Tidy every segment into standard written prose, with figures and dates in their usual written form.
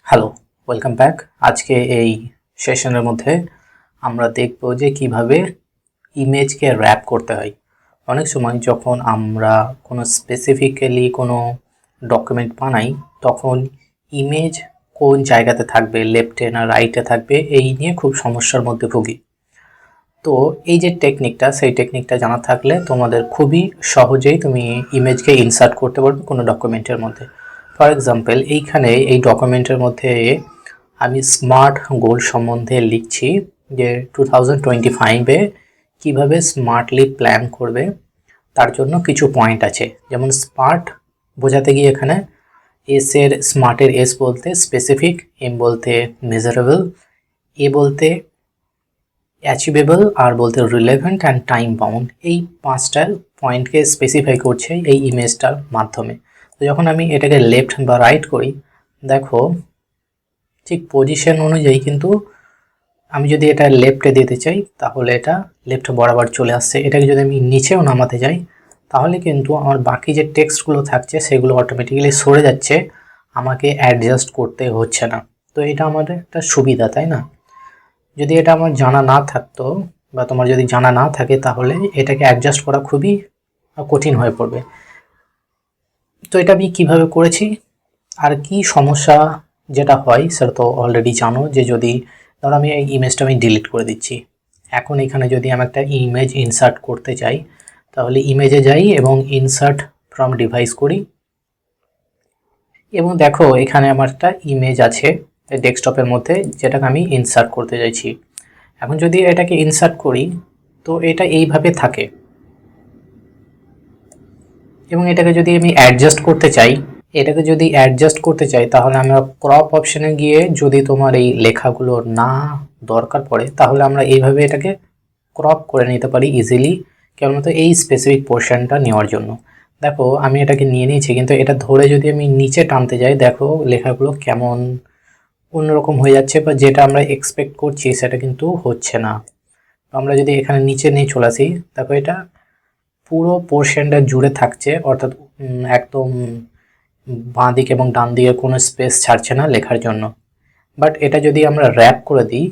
Hello, welcome back. আজকে এই সেশনের মধ্যে আমরা দেখব যে কিভাবে ইমেজকে র্যাপ করতে হয়। অনেক সময় যখন আমরা কোনো স্পেসিফিক্যালি কোনো ডকুমেন্ট বানাই, তখন ইমেজ কোন জায়গাতে থাকবে, লেফটে না রাইটে থাকবে, এই নিয়ে খুব সমস্যার মধ্যে ভুগি। তো এই যে টেকনিকটা, সেই টেকনিকটা জানা থাকলে তোমাদের খুবই সহজেই তুমি ইমেজকে ইনসার্ট করতে পারবে কোনো ডকুমেন্টের মধ্যে। ফর এক্সাম্পল, এইখানে এই ডকুমেন্টের মধ্যে আমি স্মার্ট গোল সম্বন্ধে লিখছি যে 2025-এ কীভাবে স্মার্টলি প্ল্যান করবে, তার জন্য কিছু পয়েন্ট আছে। যেমন স্মার্ট বোঝাতে গিয়ে এখানে স্মার্টের এস বলতে স্পেসিফিক, এম বলতে মেজারেবল, এ বলতে অ্যাচিভেবল, আর বলতে রিলেভেন্ট অ্যান্ড টাইম বাউন্ড। এই পাঁচটা পয়েন্টকে স্পেসিফাই করছে এই ইমেজটার মাধ্যমে। তো যখন আমি এটাকে লেফট বা রাইট করি, দেখো ঠিক পজিশন অনুযায়ী কিন্তু আমি যদি এটা লেফটে দিতে চাই তাহলে এটা লেফট বরাবর চলে আসছে। এটাকে যদি আমি নিচেও নামাতে যাই তাহলে কিন্তু আমার বাকি যে টেক্সটগুলো থাকছে সেগুলো অটোমেটিক্যালি সরে যাচ্ছে, আমাকে অ্যাডজাস্ট করতে হচ্ছে না। তো এটা আমাদের একটা সুবিধা, তাই না? যদি এটা আমার জানা না থাকতো বা তোমার যদি জানা না থাকে তাহলে এটাকে অ্যাডজাস্ট করা খুবই কঠিন হয়ে পড়বে। তো এটা আমি কীভাবে করেছি আর কি সমস্যা যেটা হয় সেটা তো অলরেডি জানো। যে যদি ধরো আমি এই ইমেজটা ডিলিট করে দিচ্ছি, এখন এখানে যদি আমি একটা ইমেজ ইনসার্ট করতে চাই তাহলে ইমেজে যাই এবং ইনসার্ট ফ্রম ডিভাইস করি, এবং দেখো এখানে আমার একটা ইমেজ আছে ডেস্কটপের মধ্যে যেটাকে আমি ইনসার্ট করতে চাইছি। এখন যদি এটাকে ইনসার্ট করি তো এটা এইভাবে থাকে, এবং এটাকে যদি আমি অ্যাডজাস্ট করতে চাই তাহলে আমরা ক্রপ অপশনে গিয়ে যদি তোমার এই লেখাগুলো না দরকার পড়ে তাহলে আমরা এইভাবে এটাকে ক্রপ করে নিতে পারি ইজিলি, কেবলমাত্র এই স্পেসিফিক পোর্শনটা নেওয়ার জন্য। দেখো আমি এটাকে নিয়ে নিয়েছি, কিন্তু এটা ধরে যদি আমি নিচে টানতে যাই দেখো লেখাগুলো কেমন অন্যরকম হয়ে যাচ্ছে, বা যেটা আমরা এক্সপেক্ট করছি সেটা কিন্তু হচ্ছে না। আমরা যদি এখানে নিচে নিয়ে চলে আসি, দেখো এটা পুরো পোর্শনটা জুড়ে থাকছে, অর্থাৎ একদম বাঁ দিক এবং ডান দিকে কোনো স্পেস ছাড়ছে না লেখার জন্য। বাট এটা যদি আমরা র্যাপ করে দিই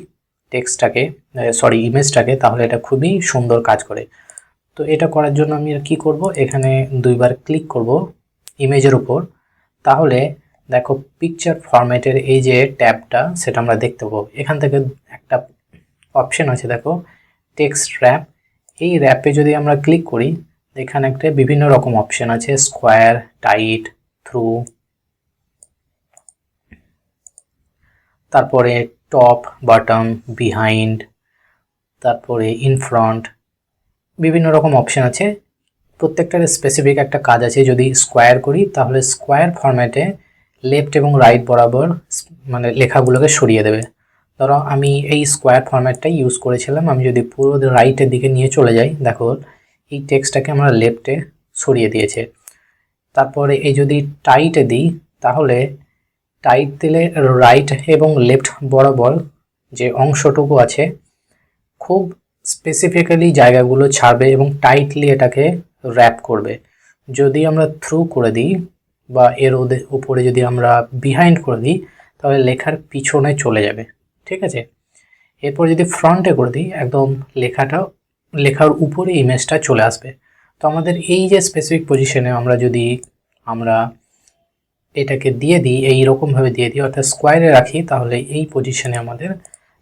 ইমেজটাকে, তাহলে এটা খুবই সুন্দর কাজ করে। তো এটা করার জন্য আমি কি করব, এখানে দুইবার ক্লিক করব ইমেজের উপর, তাহলে দেখো পিকচার ফরম্যাটের এই যে ট্যাবটা সেটা আমরা দেখতে পাবো। এখান থেকে একটা অপশন আছে দেখো টেক্সট র্যাপ। এই র্যাপে যদি আমরা ক্লিক করি এখানে একটা বিভিন্ন রকম অপশন আছে, স্কোয়ার, টাইট, থ্রু, তারপরে টপ, বটম, বিহাইন্ড, তারপরে ইন ফ্রন্ট, বিভিন্ন রকম অপশন আছে। প্রত্যেকটার স্পেসিফিক একটা কাজ আছে। যদি স্কোয়ার করি তাহলে স্কোয়ার ফরম্যাটে লেফট এবং রাইট বরাবর মানে লেখাগুলোকে সরিয়ে দেবে। ধরো আমি এই স্কোয়ার ফরম্যাটটাই ইউজ করেছিলাম, আমি যদি পুরো রাইটের দিকে নিয়ে চলে যাই দেখো এই টেক্সটটাকে আমরা লেফটে সরিয়ে দিয়েছে। তারপরে এই যদি টাইটে দিই তাহলে টাইট দিলে রাইট এবং লেফট বরাবর যে অংশটুকু আছে খুব স্পেসিফিক্যালি জায়গাগুলো ছাড়বে এবং টাইটলি এটাকে র্যাপ করবে। যদি আমরা থ্রু করে দিই বা এর উপরে যদি আমরা বিহাইন্ড করে দিই তাহলে লেখার পিছনে চলে যাবে, ঠিক আছে। এরপর যদি ফ্রন্টে করে দিই একদম লেখার উপরে ইমেজটা চলে আসবে। তো আমাদের এই যে স্পেসিফিক পজিশনে আমরা এটাকে দিয়ে দিই, এইরকমভাবে দিয়ে দিই, অর্থাৎ স্কোয়ারে রাখি, তাহলে এই পজিশনে আমাদের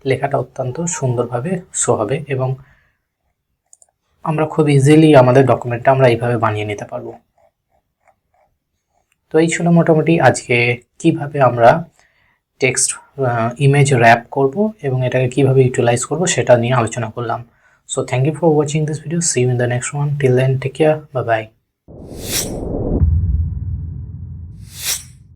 লেখাটা অত্যন্ত সুন্দরভাবে শো হবে এবং আমরা খুব ইজিলি আমাদের ডকুমেন্টটা আমরা এইভাবে বানিয়ে নিতে পারবো। তো এই ছিল মোটামুটি আজকে কিভাবে আমরা টেক্সট ইমেজ র্যাপ করব এবং এটাকে কিভাবে ইউটিলাইজ করব সেটা নিয়ে আলোচনা করলাম। So thank you for watching this video, see you in the next one, till then take care, bye by.